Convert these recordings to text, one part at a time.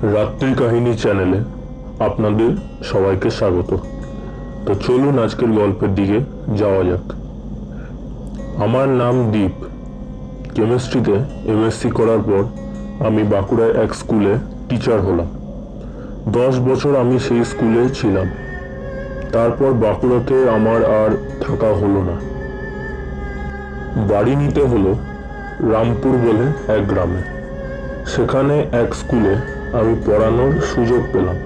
রাত্রি কাহিনী চ্যানেলে আপনাদের সবাইকে স্বাগত। তো চলুন আজকের গল্পের দিকে যাওয়া যাক। আমার নাম দীপ। কেমিস্ট্রিতে এমএসসি করার পর আমি বাঁকুড়ায় এক স্কুলে টিচার হলাম। 10 বছর আমি সেই স্কুলে ছিলাম। তারপর বাঁকুড়াতে আমার আর থাকা হলো না। বাড়ি নিতে হলো রামপুর বলে এক গ্রামে। সেখানে এক স্কুলে আমি পড়ানোর সুযোগ পেলাম।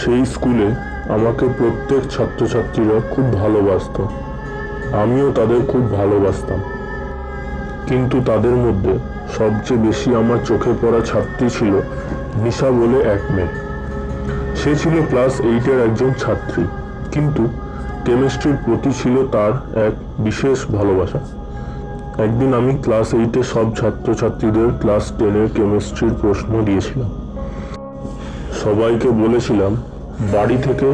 সেই স্কুলে আমাকে প্রত্যেক ছাত্রছাত্রীরা খুব ভালোবাসত, আমিও তাদের খুব ভালোবাসতাম। কিন্তু তাদের মধ্যে সবচেয়ে বেশি আমার চোখে পড়া ছাত্রী ছিল নিশা বলে এক মেয়ে। সে ছিল ক্লাস 8-এর একজন ছাত্রী, কিন্তু কেমিস্ট্রির প্রতি ছিল তার এক বিশেষ ভালোবাসা। একদিন আমি ক্লাস 8-এর সব ছাত্রছাত্রীদের ক্লাস 10-এর কেমিস্ট্রির প্রশ্ন দিয়েছিলাম। সবাইকে বলেছিলাম বাড়ি থেকে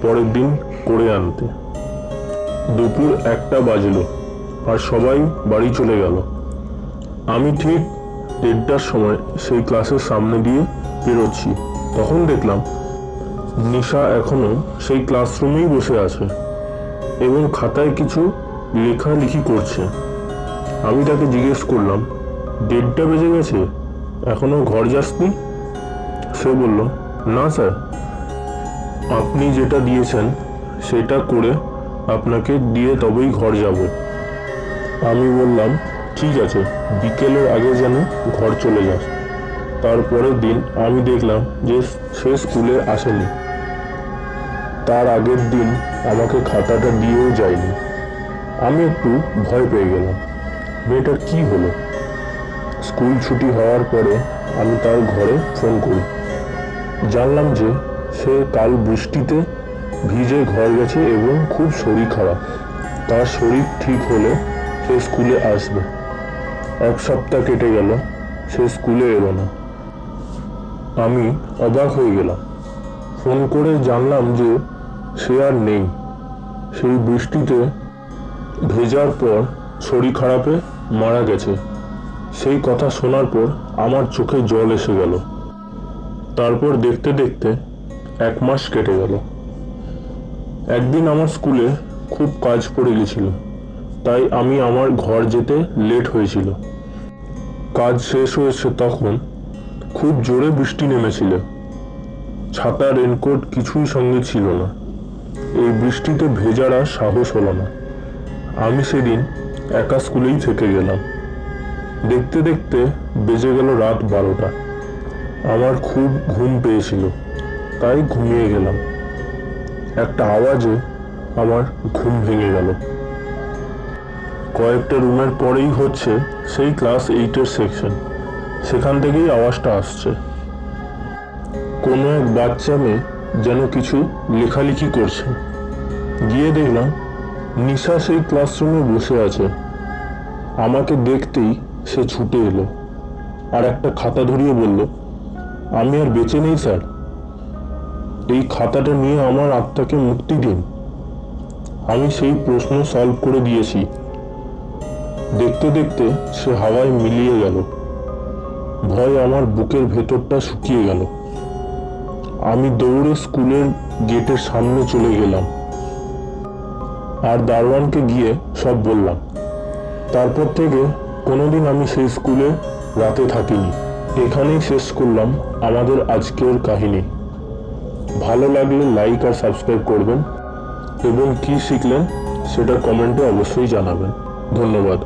পরের দিন করে আনতে। দুপুর 1টা বাজলো আর সবাই বাড়ি চলে গেল। আমি ঠিক 1:30টার সময় সেই ক্লাসের সামনে দিয়ে বেরোচ্ছি, তখন দেখলাম নিশা এখনো সেই ক্লাসরুমেই বসে আছে এবং খাতায় কিছু লেখালেখি করছে। আমি তাকে জিজ্ঞেস করলাম, 1:30টা বেজে গেছে, এখনো ঘর যাসনি? সে বলল, না স্যার, আপনি যেটা দিয়েছেন সেটা করে আপনাকে দিয়ে তবেই ঘর যাব। আমি বললাম, ঠিক আছে, বিকেলের আগে যেন ঘর চলে যাস। তারপরের দিন আমি দেখলাম যে সে স্কুলে আসেনি। তার আগের দিন আমাকে খাতাটা দিয়েও যায়নি। আমি একটু ভয় পেয়ে গেলাম, মেয়েটার কি হলো। স্কুল ছুটি হওয়ার পরে আমি তার ঘরে ফোন করি। জানলাম যে সে কাল বৃষ্টিতে ভিজে ঘর গেছে এবং খুব শরীর খারাপ। তার শরীর ঠিক হলে সে স্কুলে আসবে। 1 সপ্তাহ কেটে গেল, সে স্কুলে এলো না। আমি অবাক হয়ে গেলাম। ফোন করে জানলাম যে সে আর নেই। সেই বৃষ্টিতে ভেজার পর শরীর খারাপে মারা গেছে। সেই কথা শোনার পর আমার চোখে জল এসে গেল। তারপর দেখতে দেখতে 1 মাস কেটে গেল। একদিন আমার স্কুলে খুব কাজ পড়ে গেছিল, তাই আমি আমার ঘর যেতে লেট হয়েছিল। কাজ শেষ হয়েছে তখন খুব জোরে বৃষ্টি নেমেছিল। ছাতা, রেনকোট কিছুই সঙ্গে ছিল না। এই বৃষ্টিতে ভেজার আর সাহস হলো না। আমি সেদিন একা স্কুলেই থেকে গেলাম। দেখতে দেখতে বেজে গেল রাত 12টা। আমার খুব ঘুম পেয়েছিল, তাই ঘুমিয়ে গেলাম। একটা আওয়াজে আমার ঘুম ভেঙে গেল। কয়েকটা রুমের পরেই হচ্ছে সেই ক্লাস 8-এর সেকশন। সেখান থেকেই আওয়াজটা আসছে। কোনো এক বাচ্চা মেয়ে যেন কিছু লেখালেখি করছে। গিয়ে দেখলাম নিশা সেই ক্লাসরুমে বসে আছে। আমাকে দেখতেই সে ছুটে এলো আর একটা খাতা ধরিয়ে বলল, আমি আর বেঁচে নেই স্যার, এই খাতাটা নিয়ে আমার আত্মাকে মুক্তি দিন। আমি সেই প্রশ্ন সলভ করে দিয়েছি। দেখতে দেখতে সে হাওয়ায় মিলিয়ে গেল। ভয় আমার বুকের ভেতরটা শুকিয়ে গেল। আমি দৌড়ে স্কুলের গেটের সামনে চলে গেলাম আর দারোয়ানকে গিয়ে সব বললাম। তারপর থেকে কোনোদিন আমি সেই স্কুলে রাতে থাকিনি। এখানেই শেষ করলাম আমাদের আজকের কাহিনী। ভালো লাগলে লাইক আর সাবস্ক্রাইব করবেন এবং কি শিখলেন সেটা কমেন্টে অবশ্যই জানাবেন। ধন্যবাদ।